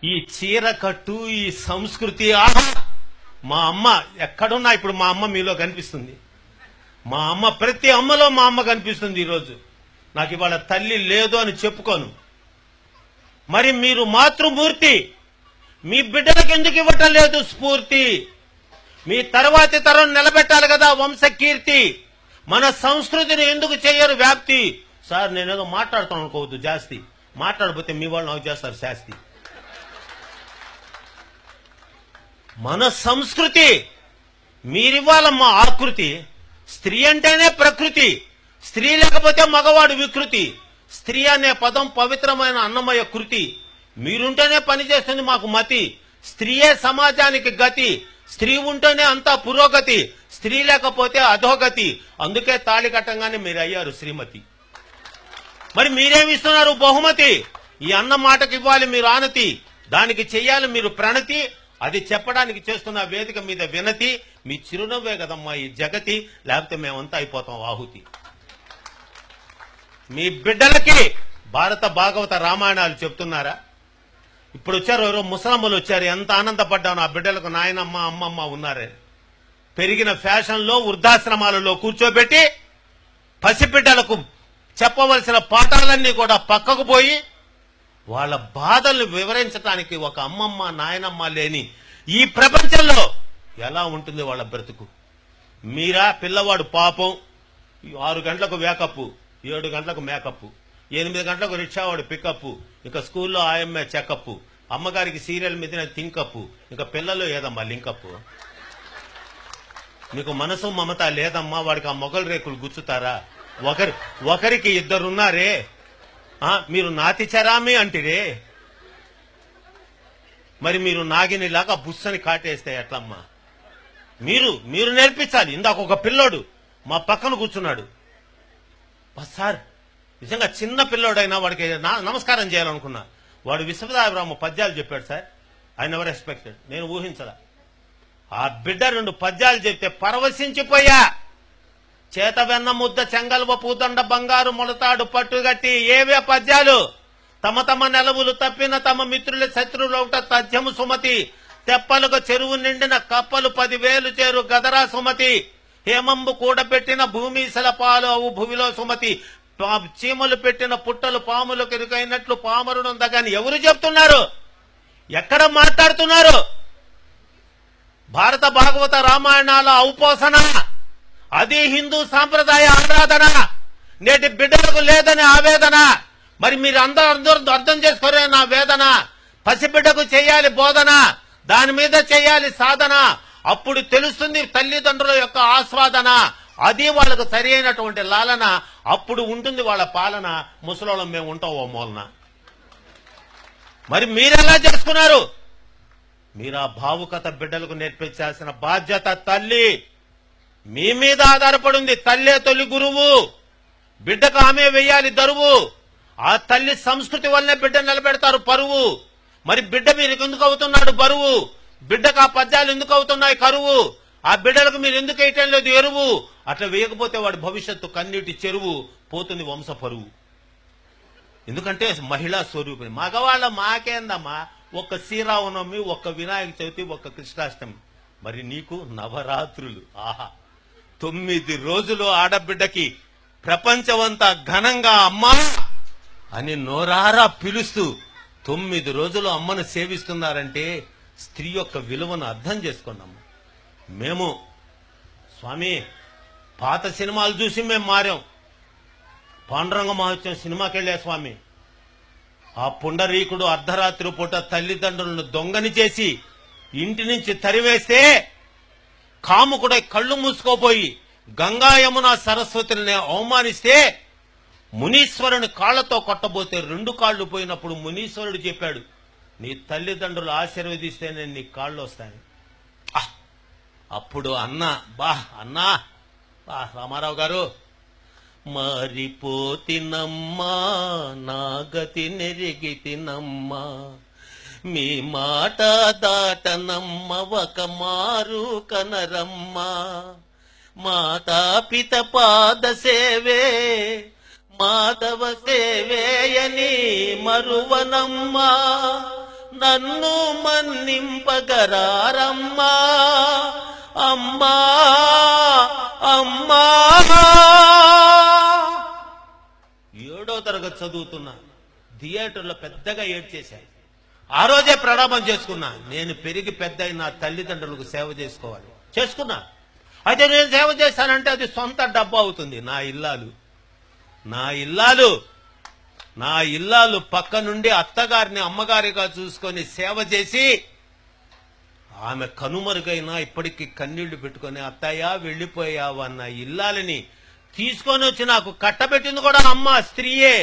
ఈ చీర కట్టు, ఈ సంస్కృతి, ఆహా! మా అమ్మ ఎక్కడున్నా ఇప్పుడు మా అమ్మ మీలో కనిపిస్తుంది. మా అమ్మ ప్రతి అమ్మలో మా అమ్మ కనిపిస్తుంది. ఈరోజు నాకు ఇవాళ తల్లి లేదు అని చెప్పుకోను. మరి మీరు మాతృమూర్తి, మీ బిడ్డలకు ఎందుకు ఇవ్వటం లేదు స్ఫూర్తి? మీ తర్వాతి తరం నిలబెట్టాలి కదా వంశకీర్తి. మన సంస్కృతిని ఎందుకు చేయరు వ్యాప్తి? సార్ నేనేదో మాట్లాడుతాను అనుకోవద్దు, జాస్తి మాట్లాడకపోతే మీ వాళ్ళు నాకు చేస్తారు శాస్తి. మన సంస్కృతి మీరివ్వాలమ్మా ఆకృతి. స్త్రీ అంటేనే ప్రకృతి, స్త్రీ లేకపోతే మగవాడు వికృతి. స్త్రీ అనే పదం పవిత్రమైన అన్నమయ కృతి. మీరుంటేనే పనిచేస్తుంది మాకు మతి. స్త్రీయే సమాజానికి గతి. స్త్రీ ఉంటేనే అంతా పురోగతి, స్త్రీ లేకపోతే అధోగతి. అందుకే తాళి కట్టంగానే మీరు అయ్యారు శ్రీమతి. మరి మీరేమిస్తున్నారు బహుమతి? ఈ అన్న మాటకి ఇవ్వాలి మీరు ఆనతి, దానికి చెయ్యాలి మీరు ప్రణతి. అది చెప్పడానికి చేస్తున్న వేదిక మీద వినతి. మీ చిరునవ్వే కదమ్మా ఈ జగతి, లేకపోతే మేమంతా అయిపోతాం ఆహుతి. మీ బిడ్డలకి భారత భాగవత రామాయణాలు చెప్తున్నారా? ఇప్పుడు వచ్చారు ఎవరో ముసలమ్మలు వచ్చారు, ఎంత ఆనందపడ్డాను. ఆ బిడ్డలకు నాయనమ్మ అమ్మమ్మ ఉన్నారే. పెరిగిన ఫ్యాషన్లో వృద్ధాశ్రమాలలో కూర్చోబెట్టి పసిబిడ్డలకు చెప్పవలసిన పాఠాలన్నీ కూడా పక్కకు పోయి వాళ్ళ బాధల్ని వివరించడానికి ఒక అమ్మమ్మ నాయనమ్మ లేని ఈ ప్రపంచంలో ఎలా ఉంటుంది వాళ్ళ బ్రతుకు? మీరా పిల్లవాడు పాపం 6 గంటలకు వేకప్, 7 గంటలకు మేకప్, 8 గంటలకు రిక్షావాడు పికప్, ఇంకా స్కూల్లో ఆయమ్మే చెకప్, అమ్మగారికి సీరియల్ మీద థింకప్, ఇంకా పిల్లలు ఏదమ్మా లింకప్? మీకు మనసు మమత లేదమ్మా. వాడికి ఆ మొగలు రేకులు గుచ్చుతారా? ఒకరికి 2 ఉన్నారే. మీరు నాతి చరామి అంటిరే. మరి మీరు నాగినిలాగా బుస్సని కాటేస్తే ఎట్లమ్మా? మీరు నేర్పించాలి. ఇందాక ఒక పిల్లోడు మా పక్కన కూర్చున్నాడు. సార్ నిజంగా చిన్న పిల్లోడైనా వాడికి నమస్కారం చేయాలనుకున్నా. వాడు విశ్వనాథరామ పద్యాలు చెప్పాడు సార్. I never expected. నేను ఊహించలా. ఆ బిడ్డ 2 పద్యాలు చెప్తే పరవశించిపోయా. చేత వెన్న ముద్ద చెంగల్వ పూదండ బంగారు మొలతాడు పట్టుగట్టి. ఏవే పద్యాలు? తమ తమ నెలవులు తప్పిన తమ మిత్రుల శత్రువులౌట తథ్యము సుమతి. తెప్పలుగా చెరువు నిండిన కప్పలు 10,000 చేరు గదరా సుమతి. హేమంబు కూడబెట్టిన భూమిశల పాలు అవు భువిలో సుమతి. చీమలు పెట్టిన పుట్టలు పాములు కెరుకైనట్లు పామరునుందగాని ఎవరు చెప్తున్నారు? ఎక్కడ మాట్లాడుతున్నారు? భారత భాగవత రామాయణాల ఔపోసన, అది హిందూ సాంప్రదాయ ఆరాధన. నేటి బిడ్డలకు లేదని ఆవేదన. మరి మీరు అందరూ అర్థం చేసుకోరే నా వేదన. పసిబిడ్డకు చేయాలి బోధన, దాని మీద చేయాలి సాధన. అప్పుడు తెలుస్తుంది తల్లిదండ్రుల యొక్క ఆస్వాదన. అది వాళ్ళకు సరి అయినటువంటి లాలన. అప్పుడు ఉంటుంది వాళ్ళ పాలన. ముసలోళ్ళం మేము ఉంటాం ఓ మూలన. మరి మీరెలా చేసుకున్నారు? మీరు ఆ భావుకత బిడ్డలకు నేర్పించాల్సిన బాధ్యత తల్లి మీ మీద ఆధారపడింది. తల్లే తొలి గురువు. బిడ్డకు ఆమె వెయ్యాలి దరువు. ఆ తల్లి సంస్కృతి వల్లనే బిడ్డ నిలబెడతారు పరువు. మరి బిడ్డ మీరు ఎందుకు అవుతున్నాడు బరువు? బిడ్డకు ఆ పద్యాలు ఎందుకు అవుతున్నాయి కరువు? ఆ బిడ్డలకు మీరు ఎందుకు వేయటం లేదు ఎరువు? అట్లా వేయకపోతే వాడి భవిష్యత్తు కన్నీటి చెరువు, పోతుంది వంశ పరువు. ఎందుకంటే మహిళా స్వరూపిణి. మగవాళ్ళ మాకేందమ్మా? ఒక్క శ్రీరామనవమి, ఒక్క వినాయక చవితి, ఒక్క కృష్ణాష్టమి. మరి నీకు నవరాత్రులు. ఆహా, 9 రోజులు ఆడబిడ్డకి ప్రపంచమంతా ఘనంగా అమ్మా అని నోరారా పిలుస్తూ 9 రోజులు అమ్మను సేవిస్తున్నారంటే స్త్రీ యొక్క విలువను అర్థం చేసుకున్నాము. మేము స్వామి పాత సినిమాలు చూసి మేము మారాం. పాండురంగ మహోత్సవం సినిమాకి వెళ్ళే స్వామి. ఆ పుండరీకుడు అర్ధరాత్రి పూట తల్లిదండ్రులను దొంగని చేసి ఇంటి నుంచి తరివేస్తే కాముకుడై కళ్ళు మూసుకోపోయి గంగా యమున సరస్వతిని అవమానిస్తే మునీశ్వరుని కాళ్లతో కొట్టబోతే 2 కాళ్లు పోయినప్పుడు మునీశ్వరుడు చెప్పాడు, నీ తల్లిదండ్రులు ఆశీర్వదిస్తేనే నీ కాళ్ళు వస్తాయి. అప్పుడు అన్నా రామారావు గారు, మారిపోతినమ్మా నా గతి నెరిగితినమ్మా, మీ మాట దాటనమ్మ ఒక మారు కనరమ్మా, మాతా పిత పాద సేవే మాధవ సేవేయని మరువనమ్మా, నన్ను మన్నింపగరారమ్మా అమ్మా అమ్మా. 7వ తరగతి చదువుతున్నా, థియేటర్లో పెద్దగా ఏడ్చేశాను. ఆ రోజే ప్రణామం చేసుకున్నా, నేను పెరిగి పెద్ద నా తల్లిదండ్రులకు సేవ చేసుకోవాలి. చేసుకున్నా. అయితే నేను సేవ చేశానంటే అది సొంత డబ్బు అవుతుంది. నా ఇల్లాలు పక్క నుండి అత్తగారిని అమ్మగారిగా చూసుకొని సేవ చేసి ఆమె కనుమరుగైనా ఇప్పటికీ కన్నీళ్లు పెట్టుకొని అత్తయ్య వెళ్ళిపోయావన్న ఇల్లాలని తీసుకొని వచ్చి నాకు కట్టబెట్టింది కూడా అమ్మ, స్త్రీయే.